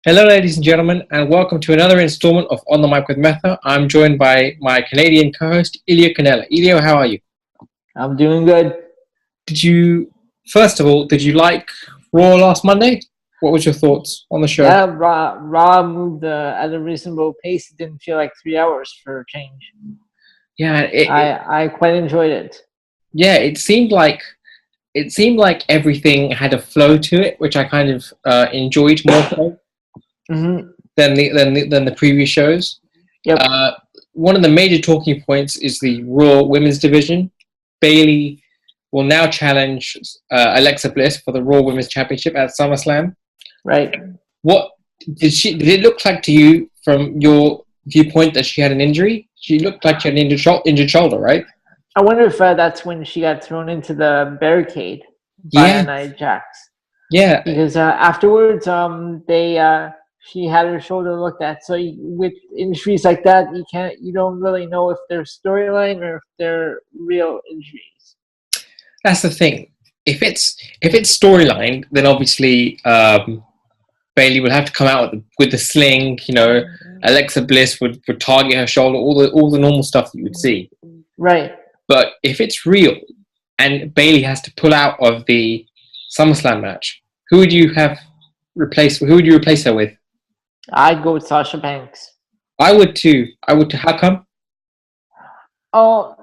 Hello, ladies and gentlemen, and welcome to another installment of On the Mic with Mehta. I'm joined by my Canadian co-host, Elio Canella. Elio, how are you? I'm doing good. First of all, did you like Raw last Monday? What was your thoughts on the show? Yeah, Raw moved at a reasonable pace. It didn't feel like 3 hours for a change. Yeah, I quite enjoyed it. Yeah, it seemed like everything had a flow to it, which I kind of enjoyed more so than the previous shows. Yep. One of the major talking points is the Raw Women's Division. Bayley will now challenge Alexa Bliss for the Raw Women's Championship at SummerSlam. Right. What did it look like to you from your viewpoint that she had an injury? She looked like she had an injured shoulder, right? I wonder if that's when she got thrown into the barricade by Nia Jax. Yeah. Because afterwards, she had her shoulder looked at. So with injuries like that, you don't really know if they're storyline or if they're real injuries. That's the thing. If it's storyline, then obviously Bayley would have to come out with the sling. You know, Alexa Bliss would target her shoulder, all the normal stuff that you would see. Right. But if it's real, and Bayley has to pull out of the SummerSlam match, who would you replace her with? I'd go with Sasha Banks. I would too. How come? Oh,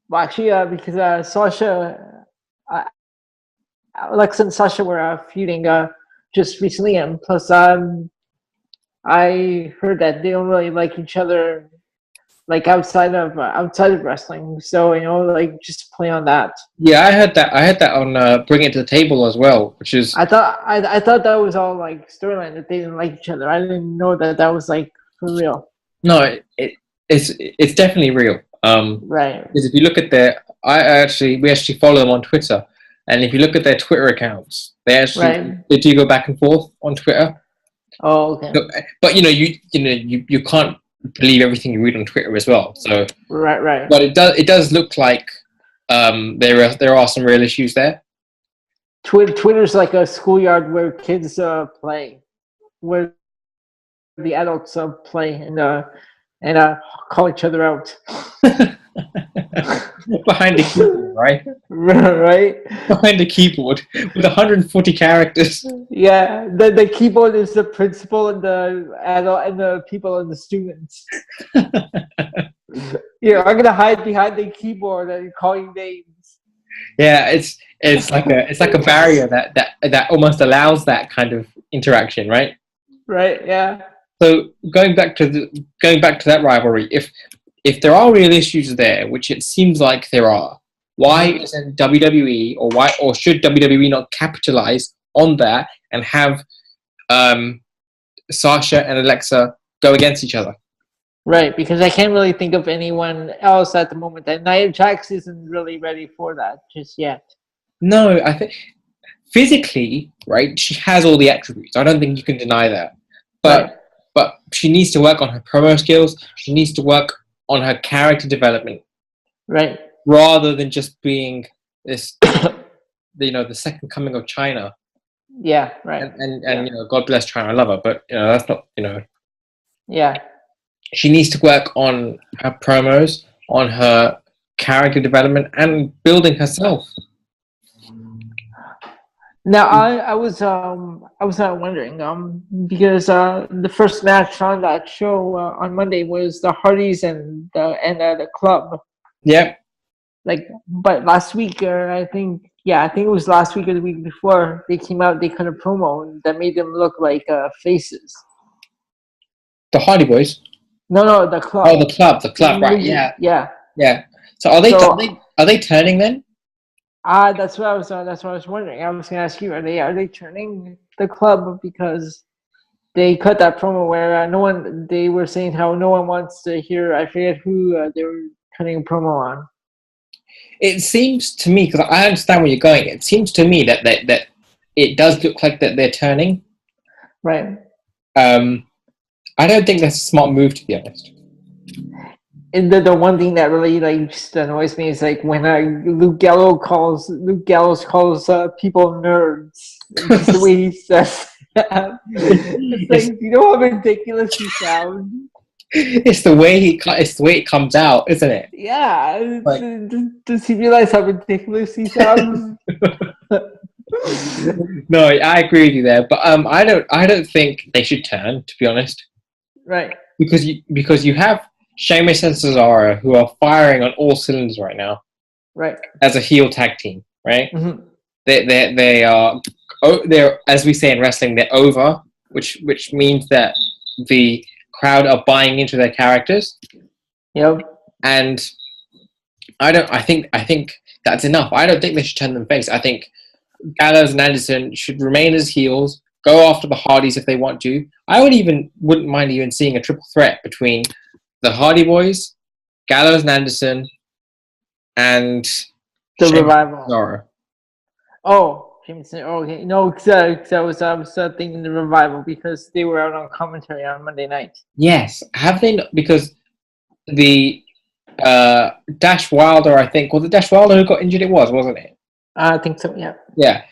well, actually, because Alexa and Sasha were feuding just recently, and plus, I heard that they don't really like each other, like outside of wrestling. So just play on that. Yeah, I heard that on Bring It to the Table as well, which is. I thought that was all like storyline, that they didn't like each other. I didn't know that was like for real. No, it's definitely real. Right. Because if you look at we actually follow them on Twitter, and if you look at their Twitter accounts, they do go back and forth on Twitter. Oh, okay. But you can't believe everything you read on Twitter as well. So right. But it does look like there are some real issues there. Twitter's like a schoolyard where kids play, where the adults play and call each other out. Behind the keyboard, right? Right. Behind the keyboard with 140 characters. Yeah, the keyboard is the principal and the adult and the people and the students. Yeah, I'm gonna hide behind the keyboard and call you names. Yeah, it's like a barrier that almost allows that kind of interaction, right? Right. Yeah. So going back to that rivalry, if there are real issues there, which it seems like there are, why isn't WWE or should WWE not capitalize on that and have Sasha and Alexa go against each other? Right, because I can't really think of anyone else at the moment. And Nia Jax isn't really ready for that just yet. No, I think physically, right, she has all the attributes. I don't think you can deny that. But she needs to work on her promo skills. She needs to work on her character development. Right. Rather than just being this, the second coming of China. Yeah, right. And God bless China, I love her, but that's not, Yeah. She needs to work on her promos, on her character development, and building herself. Now I was wondering because the first match on that show on Monday was the Hardys and the Club. Yep. But last week, I think it was last week or the week before, they came out, they cut a promo that made them look like faces. The Hardy Boys? No, the Club. Oh, the Club, right? Yeah. So are they turning then? That's what I was wondering. I was gonna ask you, are they turning the Club because they cut that promo where they were saying how no one wants to hear, I forget who they were cutting a promo on. It seems to me, because I understand where you're going, it seems to me that it does look like that they're turning. Right. I don't think that's a smart move, to be honest. And the one thing that really just annoys me is when Luke Gallows calls people nerds. Just the way he says. It's like, you know how ridiculous you sound? It's the way it comes out, isn't it? Yeah. Like, Does he realize how ridiculous he sounds? no, I agree with you there, but I don't think they should turn, to be honest, Right. because you have Sheamus and Cesaro who are firing on all cylinders right now Right. as a heel tag team, right? Mm-hmm. They are they're, as we say in wrestling, they're over, which means that the crowd are buying into their characters. Yep. And I think that's enough. I don't think they should turn them face. I think Gallows and Anderson should remain as heels, go after the Hardys if they want to. I wouldn't mind even seeing a triple threat between the Hardy Boys, Gallows and Anderson, and The Sheamus Revival. and Cesaro. Oh, Jameson. Oh, okay. No, because I was thinking the Revival because they were out on commentary on Monday night. Yes, have they not? Because the Dash Wilder, I think, was it Dash Wilder who got injured? It was, wasn't it? I think so. Yeah. Yeah.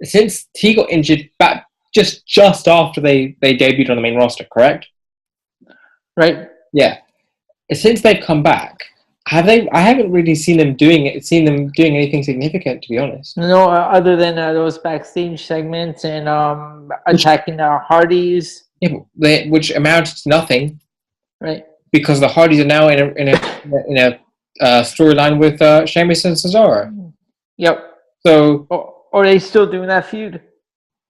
Since he got injured back just after they debuted on the main roster, correct? Right. Yeah. Since they've come back, have they? I haven't really seen them doing anything significant, to be honest. No, other than those backstage segments and attacking the Hardys. Yeah, which amounted to nothing. Right. Because the Hardys are now in a storyline with Sheamus and Cesaro. Yep. So, are they still doing that feud?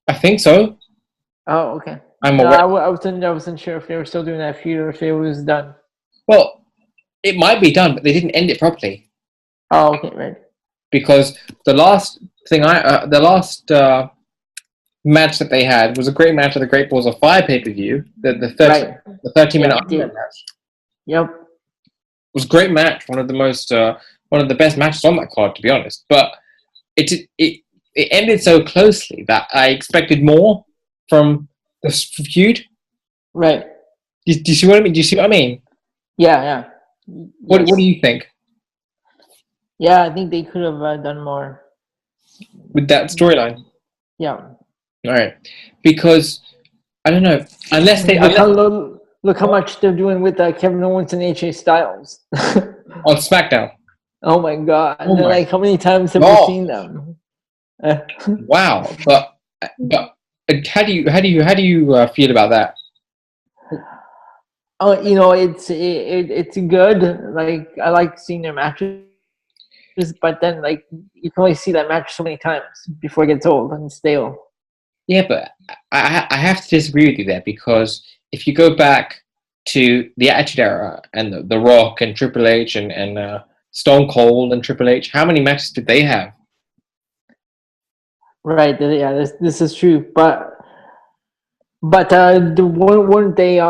I think so. Oh, okay. I'm No, aware. I wasn't sure if they were still doing that feud or if it was done. Well, it might be done, but they didn't end it properly. Oh, okay, right. Because the last match that they had was a great match at the Great Balls of Fire pay-per-view. The 30-minute match. Yep. It was a great match. One of the best matches on that card, to be honest. But it ended so closely that I expected more from the feud. Right. Do you see what I mean? Do you see what I mean? Yeah. What do you think Yeah, I think they could have done more with that storyline? Yeah. All right, because I don't know unless they look how much they're doing with Kevin Owens and AJ Styles on SmackDown. Oh my god! Oh my. Like, how many times have we seen them? Wow, but how do you feel about that? Oh, it's good. Like, I like seeing their matches, but then like you can only see that match so many times before it gets old and stale. Yeah, but I have to disagree with you there, because if you go back to the Attitude Era and the Rock and Triple H and Stone Cold and Triple H, how many matches did they have? Right. Yeah. This is true. But the weren't they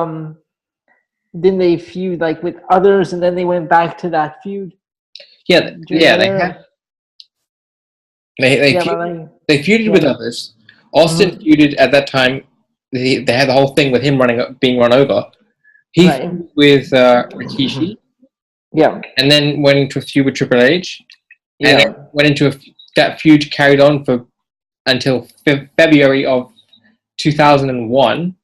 didn't they feud like with others and then they went back to that feud? Yeah. Yeah. They had. They feuded with others. Austin feuded at that time. They had the whole thing with him being run over. He feuded with Rikishi. Yeah. And then went into a feud with Triple H. And then went into that feud carried on until February of 2001.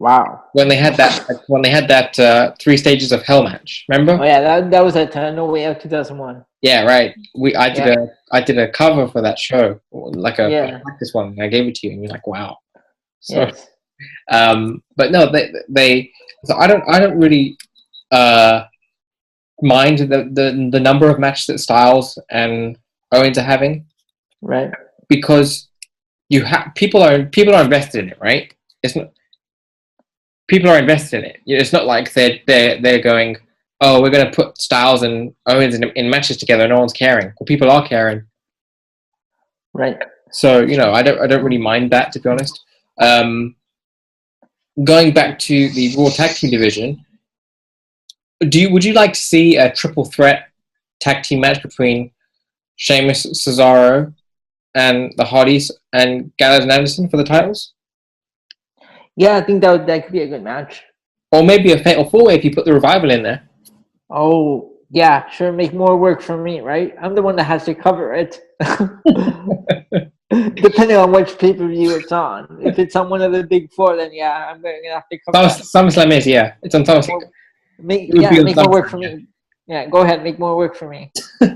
Wow. When they had that 3 stages of Hell match. Remember? Oh yeah, that was at No Way Out 2001. Yeah, right. I did a cover for that show, like this one. And I gave it to you, and you're like, wow. So, yes. But no, they. So I don't really mind the number of matches that Styles and Owens are having, right? Because people are invested in it, right? It's not. People are invested in it. It's not like they're going, oh, we're going to put Styles and Owens in matches together. No one's caring. Well, people are caring, right? So I don't really mind that, to be honest. Going back to the Raw Tag Team division, would you like to see a triple threat tag team match between Sheamus, Cesaro, and the Hardys and Gallows and Anderson for the titles? Yeah, I think that could be a good match. Or maybe a fatal 4-way if you put the Revival in there. Oh, yeah, sure. Make more work for me, right? I'm the one that has to cover it. Depending on which pay-per-view it's on. If it's on one of the big four, then yeah, I'm going to have to cover that. SummerSlam is, yeah. It's on SummerSlam. Make It would be on more work SummerSlam, for yeah. me. Yeah, go ahead, make more work for me. It's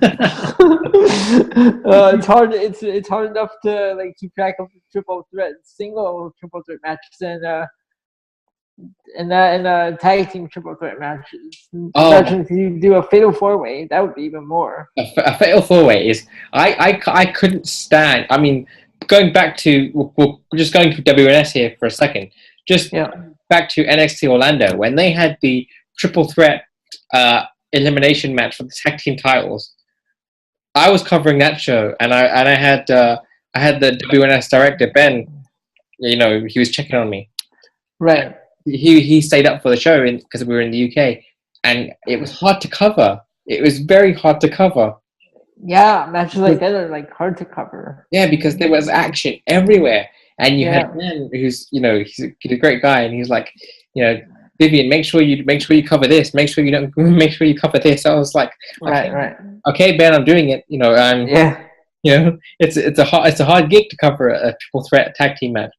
hard. It's hard enough to like keep track of single triple threat matches and tag team triple threat matches. Imagine if you do a fatal four-way, that would be even more. A fatal four-way is I couldn't stand. I mean, going back to we're just going to WNS here for a second. Just back to NXT Orlando when they had the triple threat elimination match for the tag team titles. I was covering that show, and I had the WNS director Ben. You know, he was checking on me. Right. He stayed up for the show because we were in the UK, and it was hard to cover. It was very hard to cover. Yeah, matches like that are like hard to cover. Yeah, because there was action everywhere, and you had Ben, who's he's a great guy, and he's like, Vivian, make sure you cover this. Make sure you cover this. I was like, okay, Ben, I'm doing it. It's a hard gig to cover a triple threat tag team match.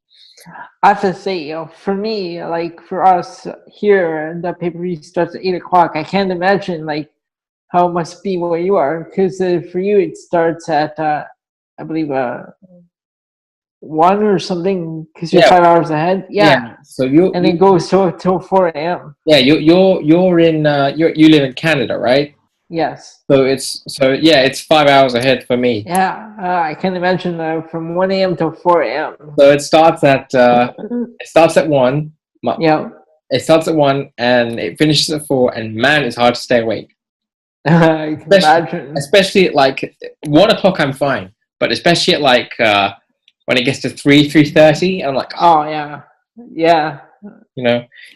I have to say, for me, like for us here, and the pay-per-view starts at 8 o'clock. I can't imagine like how it must be where you are, because for you it starts at I believe 1 or something, because you're 5 hours ahead. Yeah. So and it goes till 4 a.m. Yeah, you're in you live in Canada, right? Yes. So it's 5 hours ahead for me. Yeah, I can imagine from 1 a.m. till 4 a.m. So it starts at 1. Yeah. It starts at 1 and it finishes at 4, and man, it's hard to stay awake. I can imagine. Especially at like 1 o'clock, I'm fine, but especially at like when it gets to 3:30, I'm like, oh yeah.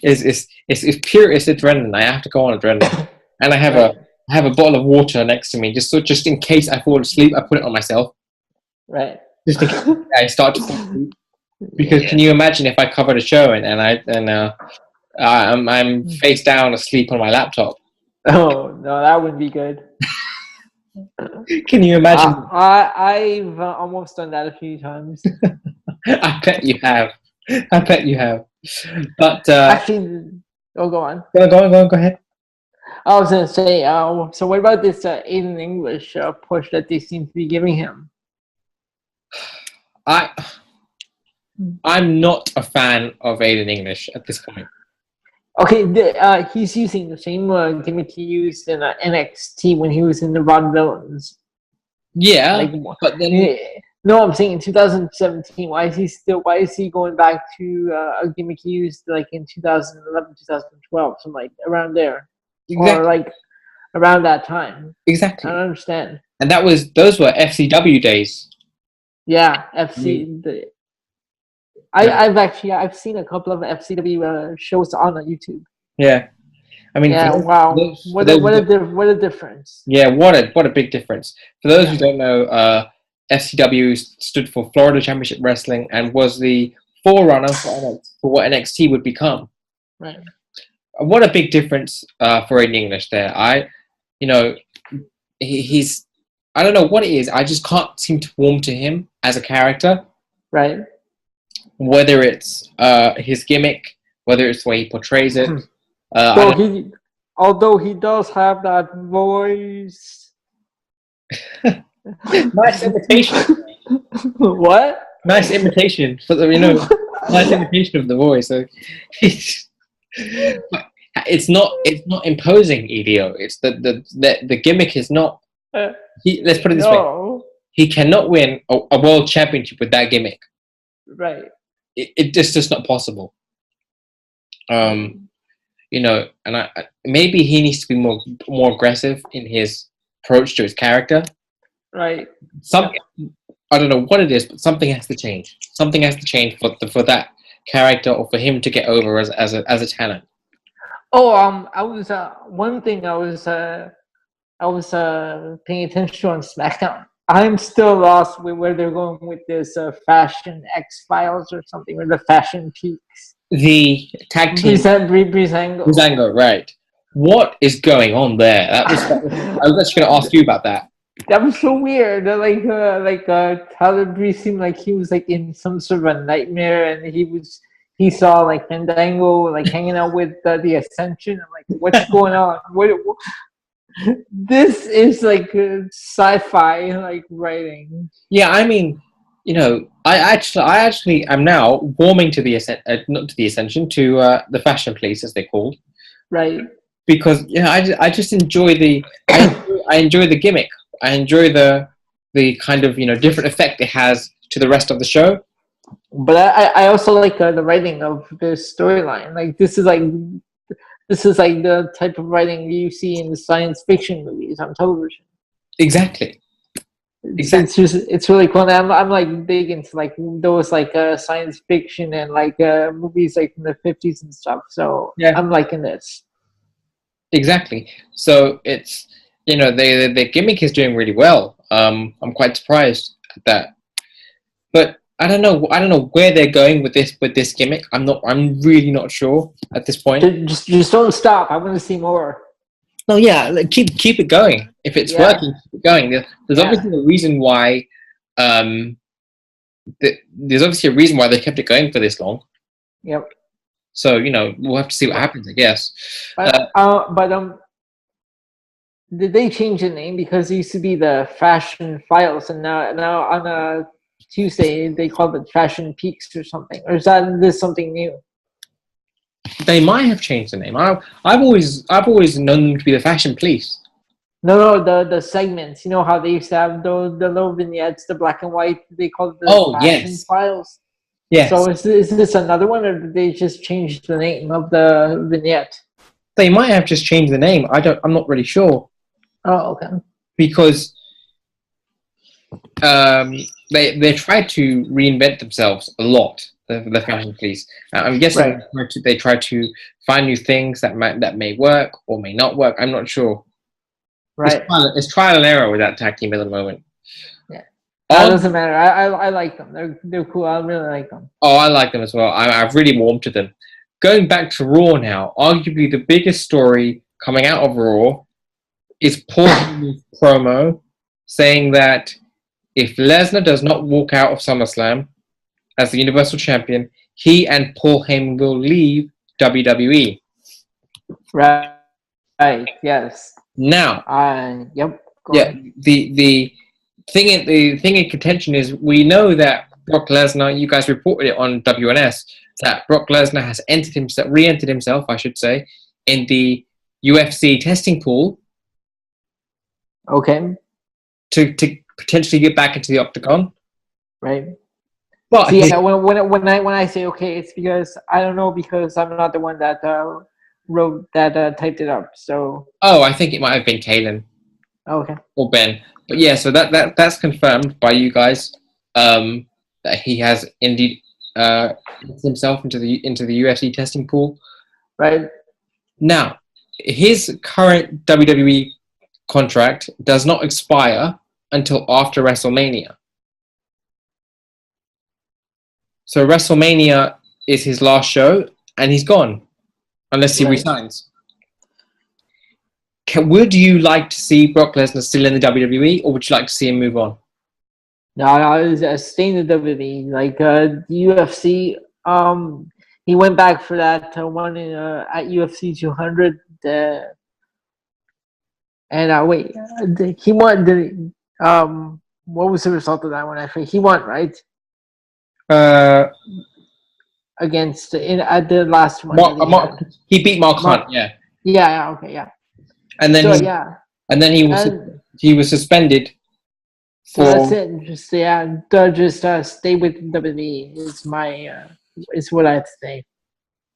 It's pure adrenaline. I have to go on adrenaline, and I have a bottle of water next to me, just in case I fall asleep. I put it on myself. Right. Just in case I start to fall asleep. Because can you imagine if I covered a show and I'm face down asleep on my laptop? Oh no, that wouldn't be good. Can you imagine? I've almost done that a few times. I bet you have. But actually, go on. Go ahead. I was gonna say, so what about this Aiden English push that they seem to be giving him? I'm not a fan of Aiden English at this point. Okay, he's using the same gimmick he used in NXT when he was in the Vaudevillains. Yeah, but then no, I'm saying in 2017. Why is he going back to a gimmick he used like in 2011, 2012, something like around there, or like around that time? Exactly. I don't understand. And those were FCW days. Yeah, FC. I've seen a couple of FCW shows on YouTube. Yeah, I mean, wow, what a difference. Yeah, what a big difference. For those who don't know, FCW stood for Florida Championship Wrestling and was the forerunner for what NXT would become. Right. What a big difference for Aiden English there. He's I don't know what it is. I just can't seem to warm to him as a character. Right. Whether it's his gimmick, whether it's the way he portrays it. Although he does have that voice. Nice imitation. What? Nice imitation for nice imitation of the voice. So it's not imposing, Elio. It's the gimmick is not. Let's put it this way: he cannot win a world championship with that gimmick. Right. It just is not possible. And maybe he needs to be more aggressive in his approach to his character. Right. I don't know what it is, but something has to change. Something has to change for that character or for him to get over as a talent. Oh, I was one thing I was paying attention on SmackDown. I'm still lost with where they're going with this Fashion X-Files or something, or the Fashion Peaks. The tag team. Breezango, right. What is going on there? I was actually going to ask you about that. That was so weird. Tyler Breeze seemed like he was like in some sort of a nightmare, and he saw like Fandango like hanging out with the Ascension. I'm like, what's going on? What this is like sci-fi like writing. Yeah, I mean, I actually am now warming to not to the Ascension, to the Fashion Police, as they're called, Right. because I just enjoy I enjoy the gimmick. I enjoy the kind of different effect it has to the rest of the show. But I also like the writing of this storyline. Like this is like the type of writing you see in the science fiction movies on television. Exactly. It's really cool. And I'm like big into like those like science fiction and like movies like from the 50s and stuff. So Yeah. I'm liking this. Exactly. So it's the gimmick is doing really well. I'm quite surprised at that. But I don't know where they're going with this gimmick. I'm really not sure at this point. Just don't stop. I want to see more. No, yeah, like, keep it going. If it's working, keep it going. There's obviously a reason why. There's obviously a reason why they kept it going for this long. Yep. So we'll have to see what happens, I guess. But did they change the name, because it used to be the Fashion Files, and now on Tuesday they called it Fashion Peaks or something? Or is this something new? They might have changed the name. I've always known them to be the Fashion Police. No, the segments. You know how they used to have the little vignettes, the black and white. They called it the Fashion Files. Yes. So is this another one, or did they just change the name of the vignette? They might have just changed the name. I'm not really sure. Oh, okay. Because they tried to reinvent themselves a lot. The Fashion Police. I'm guessing they try to find new things that may work or may not work. I'm not sure. Right. It's trial and error with that tag team at the moment. Yeah. That doesn't matter. I like them. They're cool. I really like them. Oh, I like them as well. I've really warmed to them. Going back to Raw now, arguably the biggest story coming out of Raw is Paul Heyman's promo saying that if Lesnar does not walk out of SummerSlam as the Universal Champion, he and Paul Heyman will leave WWE. Right. Yes. Now. Yep. The thing in contention is, we know that Brock Lesnar, you guys reported it on WNS, that Brock Lesnar has re-entered himself, I should say, in the UFC testing pool. Okay. To potentially get back into the octagon. Right. But see, when I say okay, it's because I don't know, because I'm not the one that wrote that typed it up. So. Oh, I think it might have been Kalen. Okay. Or Ben. But yeah, so that's confirmed by you guys, that he has indeed himself into the UFC testing pool. Right. Now, his current WWE contract does not expire until after WrestleMania. So WrestleMania is his last show, and he's gone, unless he resigns. Would you like to see Brock Lesnar still in the WWE, or would you like to see him move on? No, stay in the WWE. Like the UFC, he went back for that one at UFC 200. He won. What was the result of that one? I think he won, right? Against at the last one. He beat Mark Hunt. Yeah. Yeah. Okay. Yeah. And then he was suspended. So that's it. Just stay with WWE is what I'd say.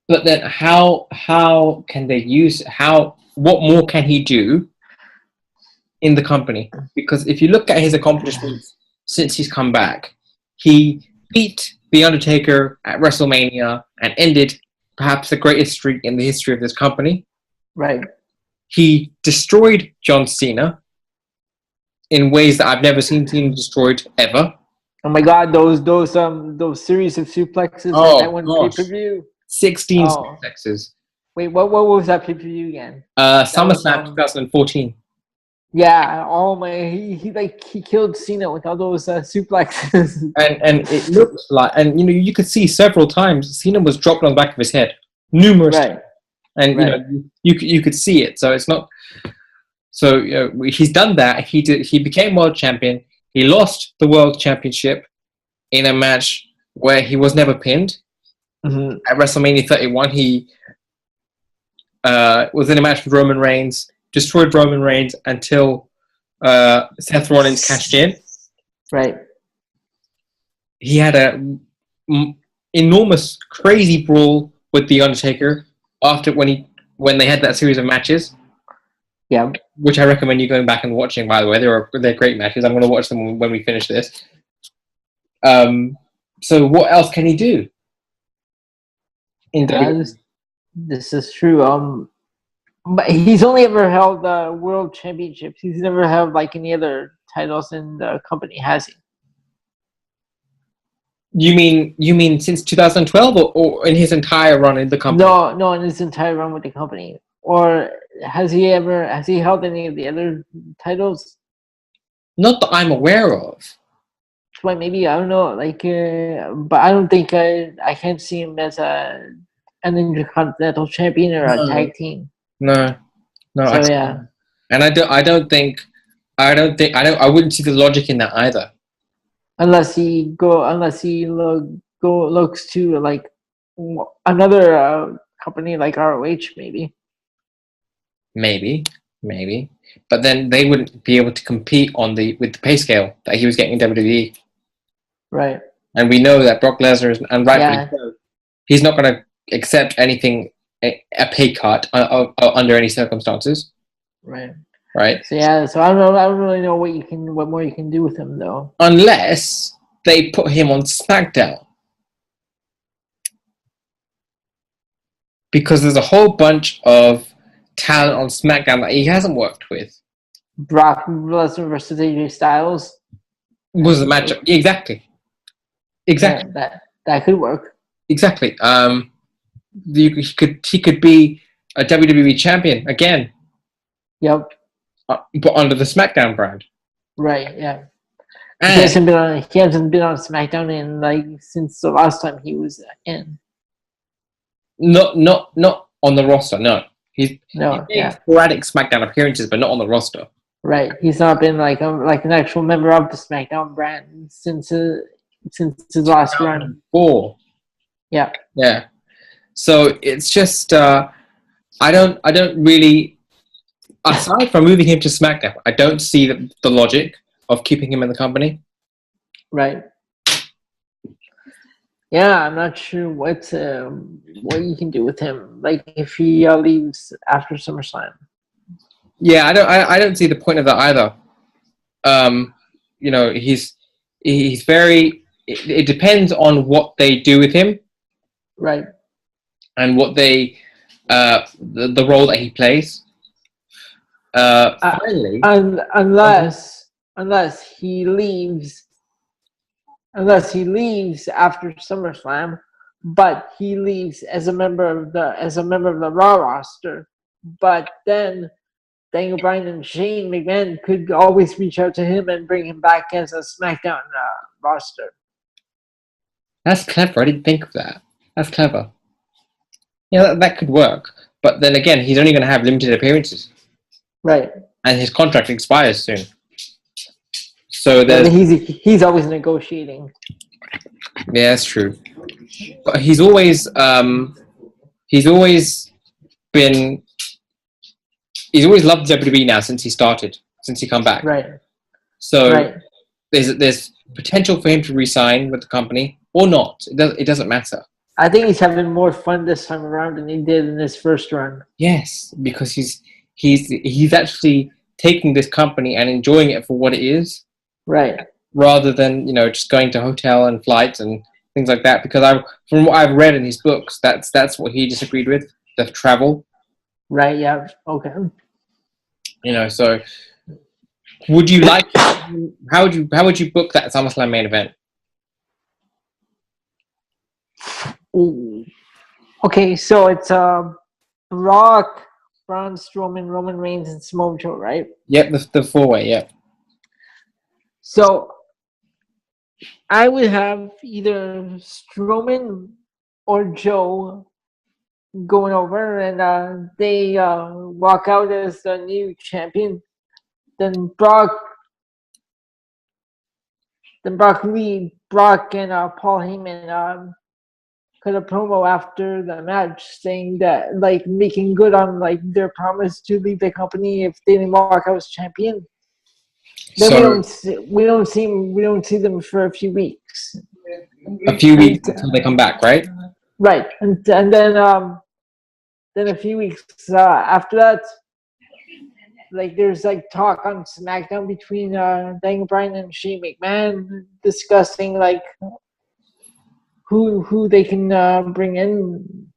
But then how can they what more can he do in the company? Because if you look at his accomplishments since he's come back, he beat The Undertaker at WrestleMania and ended perhaps the greatest streak in the history of this company. Right. He destroyed John Cena in ways that I've never seen Cena destroyed ever. Oh my God, those series of suplexes that one pay-per-view. 16 suplexes. Wait, what was that pay-per-view again? SummerSlam 2014. Yeah, he killed Cena with all those suplexes. And it looked like, and you could see several times Cena was dropped on the back of his head numerous times, Right, and right. you could see it. So it's not. So he's done that. He became world champion. He lost the world championship in a match where he was never pinned. Mm-hmm. At WrestleMania 31, he was in a match with Roman Reigns, destroyed Roman Reigns until Seth Rollins cashed in. Right. He had a enormous, crazy brawl with the Undertaker after when they had that series of matches. Yeah. Which I recommend you going back and watching. By the way, they're great matches. I'm going to watch them when we finish this. So what else can he do? In This is true. But he's only ever held world championships. He's never held like any other titles in the company, has he? You mean since 2012 or in his entire run in the company? No, in his entire run with the company. Or has he held any of the other titles? Not that I'm aware of. Well, maybe I don't know. But I don't think I can't see him as an intercontinental champion or a tag team. No. So yeah. And I wouldn't see the logic in that either. Unless he looks to like another company like ROH, maybe. Maybe, but then they wouldn't be able to compete with the pay scale that he was getting in WWE. Right. And we know that Brock Lesnar, and rightfully so, he's not going to accept anything, a pay cut under any circumstances. Right. Right. So yeah. So I don't really know what more you can do with him though. Unless they put him on SmackDown, because there's a whole bunch of talent on SmackDown that he hasn't worked with. Brock Lesnar versus AJ Styles was the matchup. Exactly. Yeah, that could work. Exactly. He could be a WWE champion again. Yep. But under the SmackDown brand. Right. Yeah. He hasn't been on SmackDown since the last time he was in. Not on the roster. No. He's made sporadic SmackDown appearances, but not on the roster. Right. He's not been like an actual member of the SmackDown brand since his last run. 4. Yeah. Yeah. So it's just I don't really, aside from moving him to SmackDown, I don't see the logic of keeping him in the company. Right. Yeah, I'm not sure what you can do with him. Like if he leaves after SummerSlam. Yeah, I don't see the point of that either. He's very. It depends on what they do with him, right? And what they, the role that he plays. Finally, unless he leaves after SummerSlam, but he leaves as a member of the Raw roster, but then Daniel Bryan and Shane McMahon could always reach out to him and bring him back as a SmackDown roster. That's clever. I didn't think of that. That's clever. Yeah, that could work. But then again, he's only going to have limited appearances. Right. And his contract expires soon. So he's always negotiating. Yeah, that's true. But he's always loved WWE now since he come back. Right. So there's potential for him to resign with the company or not. It doesn't matter. I think he's having more fun this time around than he did in his first run. Yes, because he's actually taking this company and enjoying it for what it is. Right. Rather than, just going to hotel and flights and things like that. Because from what I've read in his books, that's what he disagreed with, the travel. Right, yeah. Okay. So would you like how would you book that SummerSlam main event? Ooh. Okay, so it's Brock Braun Strowman, Roman Reigns, and Samoa Joe, right? Yep, the four-way. Yep. So I would have either Strowman or Joe going over, and they walk out as the new champion. Then Brock and Paul Heyman cut a promo after the match saying that, like, making good on like their promise to leave the company if they didn't walk out as champion. Then So we don't see them for a few weeks. a few weeks until they come back, right? Right, and then a few weeks after that, like there's like talk on SmackDown between Daniel Bryan and Shane McMahon discussing like who they can bring in,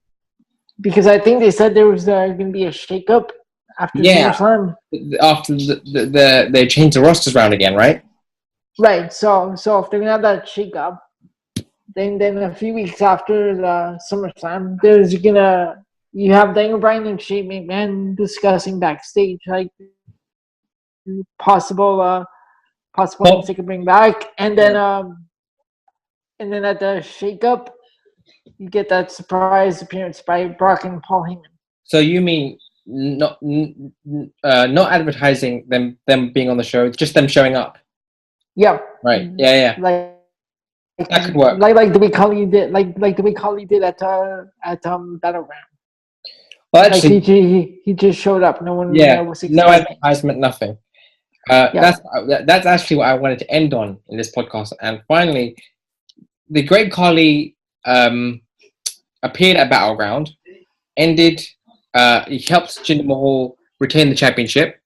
because I think they said there was going to be a shakeup after SummerSlam. After they changed the rosters around again, right? Right. So if they're gonna have that shakeup, then a few weeks after the SummerSlam, you have Daniel Bryan and Shane McMahon discussing backstage like possible things they could bring back, and then at the shakeup, you get that surprise appearance by Brock and Paul Heyman. So you mean not advertising them being on the show, just them showing up? Yeah. Right. Yeah. That could work. Like the way Khali did, like the way Khali did at Battleground. Well, actually, like he just showed up. No one. Was no advertisement, nothing. That's actually what I wanted to end on in this podcast. And finally, the Great Khali appeared at Battleground, ended. He helped Jinder Mahal retain the championship,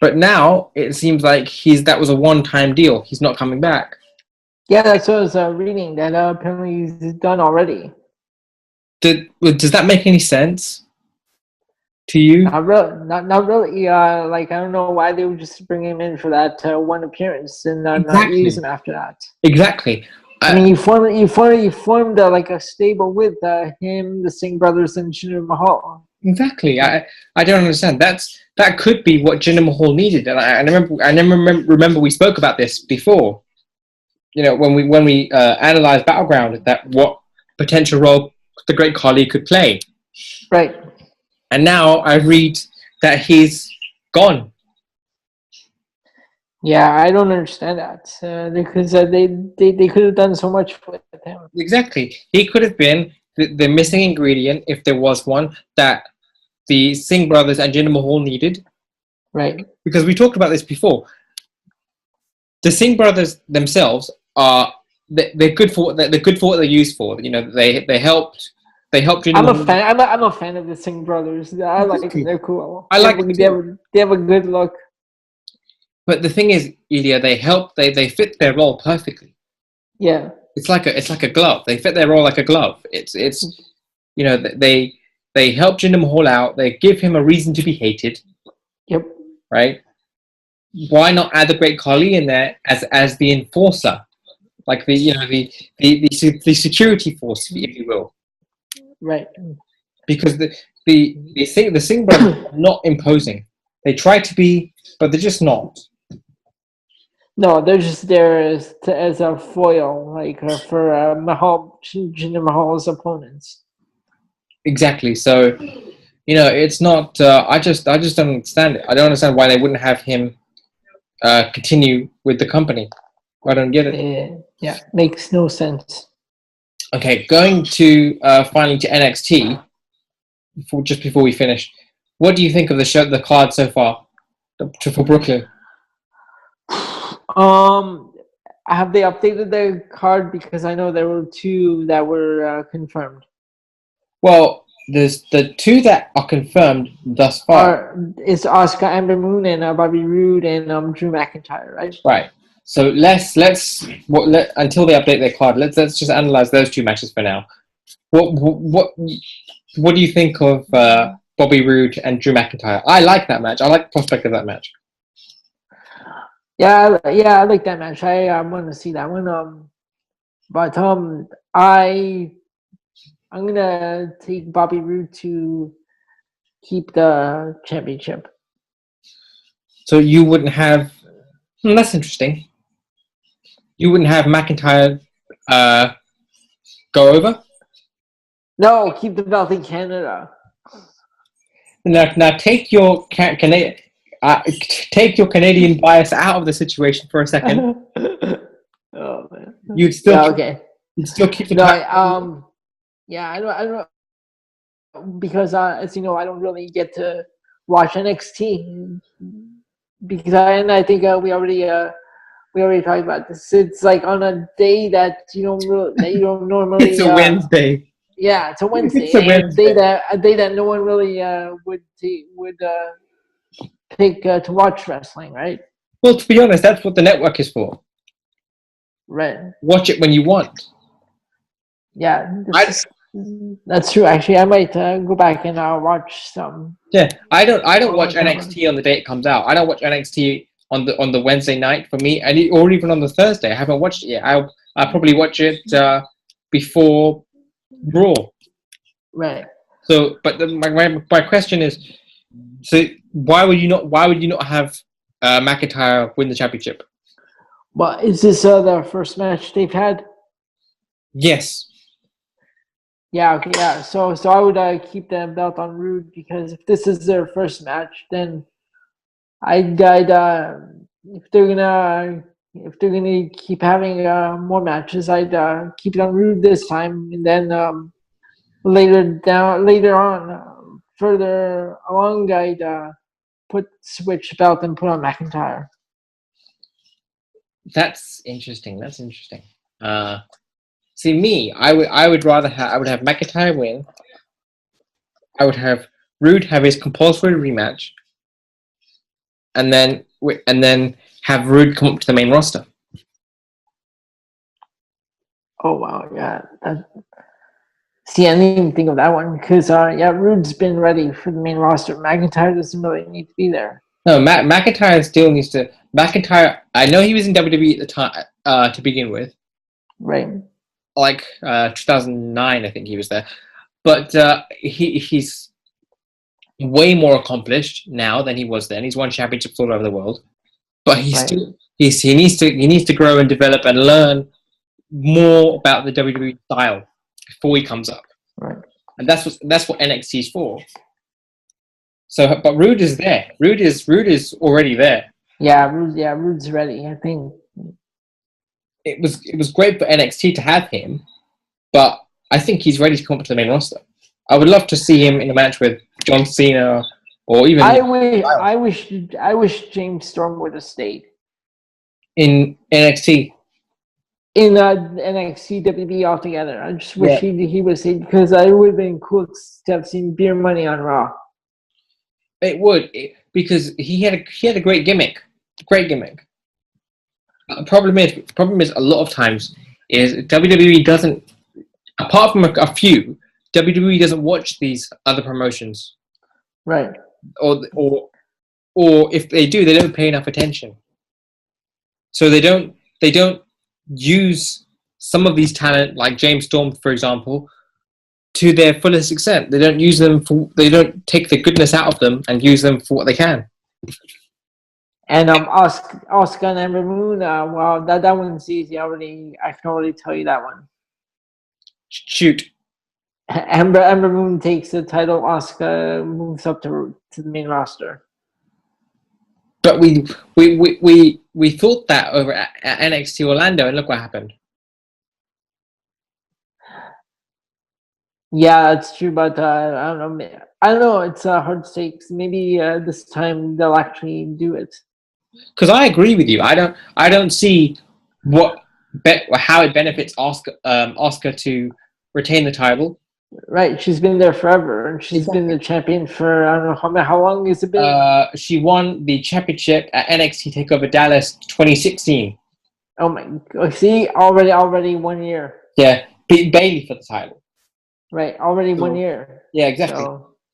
but now it seems like that was a one-time deal. He's not coming back. Yeah, that's what I was reading. That apparently he's done already. Does that make any sense to you? Not really. Like, I don't know why they would just bring him in for that one appearance and not use him after that. Exactly. I mean, you formed like a stable with him, the Singh brothers, and Jinder Mahal. Exactly. I don't understand. That could be what Jinder Mahal needed, and I remember we spoke about this before. You know, when we analyzed Battleground, that what potential role the Great Khali could play. Right. And now I read that he's gone. Yeah, I don't understand that because they could have done so much with him. Exactly. He could have been the missing ingredient, if there was one, that the Singh brothers and Jinder Mahal needed. Right. Because we talked about this before. The Singh brothers themselves they're good for what they're used for. You know, they helped Jinder Mahal. I'm a fan of the Singh brothers. I like them. They're cool. I like them. They have a good look. But the thing is, Elio, they fit their role perfectly. Yeah. It's like a glove. They fit their role like a glove. It's you know, they help Jinder Mahal out. They give him a reason to be hated. Yep. Right. Why not add the Great Khali in there as the enforcer, like the security force, if you will. Right. Because the Singh brothers are not imposing. They try to be, but they're just not. No, they're just there as a foil, like for Jinder Mahal's opponents. Exactly. So, you know, it's not. I just don't understand it. I don't understand why they wouldn't have him continue with the company. I don't get it. Yeah, makes no sense. Okay, going to finally to NXT. Before we finish, what do you think of the card so far for Brooklyn? Have they updated the card? Because I know there were two that were confirmed. Well, there's the two that are confirmed thus far. It's Asuka, Ember Moon, and Bobby Roode and Drew McIntyre, right? Right. So let's until they update their card. Let's just analyze those two matches for now. What do you think of Bobby Roode and Drew McIntyre? I like that match. I like the prospect of that match. Yeah, I like that match. I want to see that one. But I'm gonna take Bobby Roode to keep the championship. So you wouldn't have. That's interesting. You wouldn't have McIntyre go over. No, keep the belt in Canada. Now take your take your Canadian bias out of the situation for a second. Oh man. You'd still okay. You'd still keep the No, title. yeah, I don't because as you know, I don't really get to watch NXT because I think we already talked about this. It's like on a day that you don't normally. It's a Wednesday. Yeah, it's a Wednesday. It's a Wednesday. A day that no one really would pick to watch wrestling, right? Well, to be honest, that's what the network is for. Right. Watch it when you want. Yeah, that's true. Actually, I might go back and watch some. Yeah, I don't watch NXT on the day it comes out. I don't watch NXT on the Wednesday night for me, or even on the Thursday. I haven't watched it yet. I'll probably watch it before Raw. Right. So, but my question is, so why would you not have McIntyre win the championship? Well, is this the first match they've had? Yes. Yeah. Okay. Yeah. So I would keep the belt on Rude because if this is their first match, then I'd if they're gonna keep having more matches, I'd keep it on Rude this time, and then later on, further along, I'd switch belt and put on McIntyre. That's interesting. See, me, I would rather have McIntyre win. I would have Rude have his compulsory rematch, and then have Rude come up to the main roster. Oh wow, yeah. See, I didn't even think of that one because Rude's been ready for the main roster. McIntyre doesn't really need to be there. No, McIntyre still needs to. McIntyre, I know he was in WWE at the time to begin with. Right. Like 2009, I think he was there. But he's way more accomplished now than he was then. He's won championships all over the world. But he needs to grow and develop and learn more about the WWE style before he comes up. Right. And that's what NXT is for. So, but Rude is there. Rude is already there. Yeah, Rude's ready. I think it was great for NXT to have him, but I think he's ready to come up to the main roster. I would love to see him in a match with John Cena, or even. I wish James Storm would have stayed in NXT. In NXT WWE altogether. I just wish he would have stayed because it would have been cool to have seen Beer Money on Raw. It would, because he had a great gimmick. Problem is a lot of times is WWE doesn't, apart from a few, WWE doesn't watch these other promotions. Right. Or if they do, they don't pay enough attention. So they don't use some of these talent, like James Storm, for example, to their fullest extent. They don't use them they don't take the goodness out of them and use them for what they can. And Asuka and Ember Moon, well, that one's easy. I can already tell you that one. Shoot. Ember Moon takes the title. Asuka moves up to the main roster. But we thought that over at NXT Orlando, and look what happened. Yeah, that's true, but I don't know. It's hard to say. Maybe this time they'll actually do it. Because I agree with you. I don't see how it benefits Asuka to retain the title. Right, she's been there forever, and she's been the champion for I don't know how long has it been. She won the championship at NXT Takeover Dallas 2016. Oh my God! See, already 1 year. Yeah, beat Bayley for the title. Right, already 1 year. Yeah, exactly.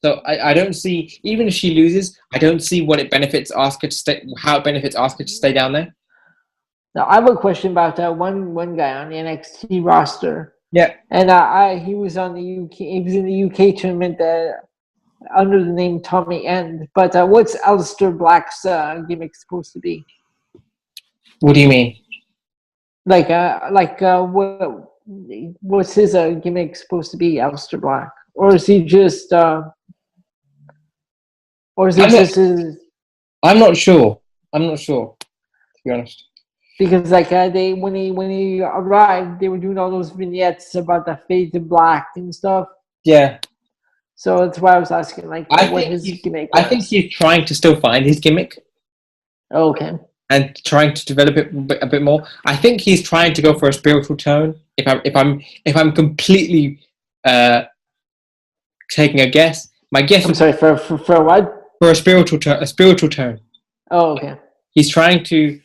So I don't see, even if she loses, I don't see what it benefits Asuka to stay. How it benefits Asuka to stay down there. Now I have a question about one guy on the NXT roster. Yeah, and he was on the UK. He was in the UK tournament under the name Tommy End. But what's Aleister Black's gimmick supposed to be? What do you mean? What's his gimmick supposed to be, Aleister Black? Or is he just, or is it just his? I'm not sure. I'm not sure, to be honest. Because they when he arrived, they were doing all those vignettes about the fade to black and stuff. Yeah. So that's why I was asking, what his gimmick was. I think he's trying to still find his gimmick. Oh, okay. And trying to develop it a bit more. I think he's trying to go for a spiritual tone. If I'm completely taking a guess, my guess. I'm sorry, for what? For a spiritual tone. Oh, okay. He's trying to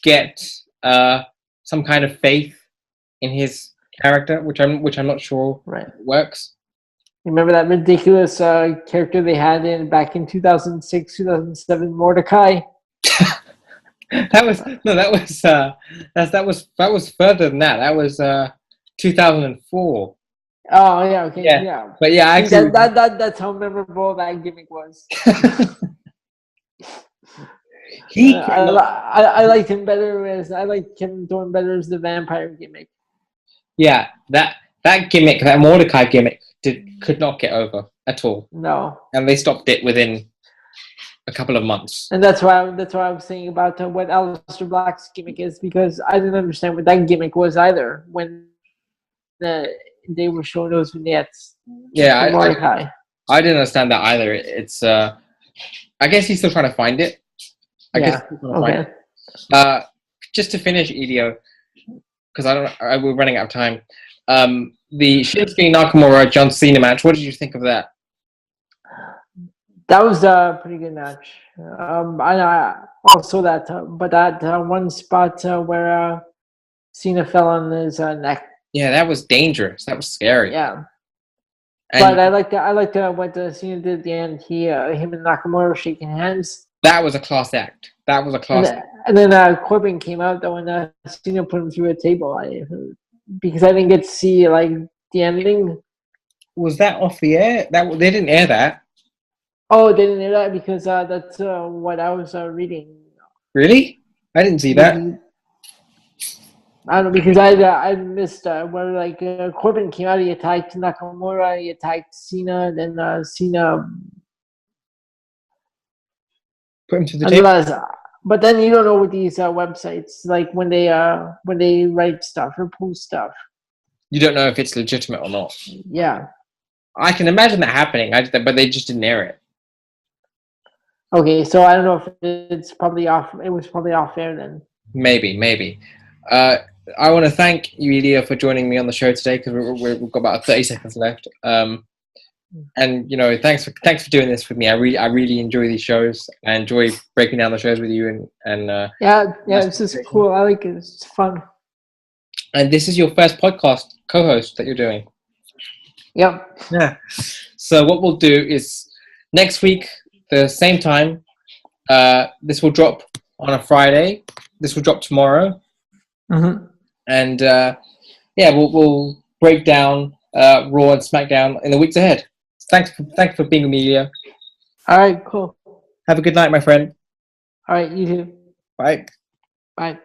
get some kind of faith in his character, which I'm not sure works. Remember that ridiculous character they had back in 2006, 2007, Mordecai? That was further than that. That was 2004. Oh yeah, okay, yeah. But yeah, actually, that's how memorable that gimmick was. I liked him better I liked Kevin Thorne better as the vampire gimmick. Yeah, that gimmick, that Mordecai gimmick, could not get over at all. No, and they stopped it within a couple of months. And that's why I was saying about what Aleister Black's gimmick is, because I didn't understand what that gimmick was either when they were showing those vignettes. Yeah, I didn't understand that either. It's I guess he's still trying to find it. I guess he's trying to find it. Just to finish, Elio, because we're running out of time. The Shinsuke Nakamura John Cena match. What did you think of that? That was a pretty good match. I also that one spot where Cena fell on his neck. Yeah, that was dangerous. That was scary. Yeah. But I liked what Cena did at the end. Him and Nakamura shaking hands. That was a class act. That was a class act. And then Corbin came out though, and Cena put him through a table. Because I didn't get to see the ending. Was that off the air? They didn't air that. Oh, they didn't air that because that's what I was reading. Really? I didn't see that. I don't know, because I missed where Corbin came out, he attacked Nakamura, he attacked Cena, then Cena put him to the table. But then you don't know with these websites, when they write stuff or post stuff. You don't know if it's legitimate or not. Yeah. I can imagine that happening, but they just didn't air it. Okay, so I don't know if it's probably off. It was probably off air then. Maybe. I want to thank you, Elio, for joining me on the show today, because we've got about 30 seconds left. And thanks for doing this with me. I really enjoy these shows. I enjoy breaking down the shows with you and it's just cool. I like it. It's fun. And this is your first podcast co-host that you're doing. Yep. Yeah. So what we'll do is next week, the same time, this will drop on a Friday. This will drop tomorrow. Mm-hmm. And we'll break down Raw and SmackDown in the weeks ahead. Thanks for being with me, Elio. All right, cool. Have a good night, my friend. All right, you too. Bye. Bye.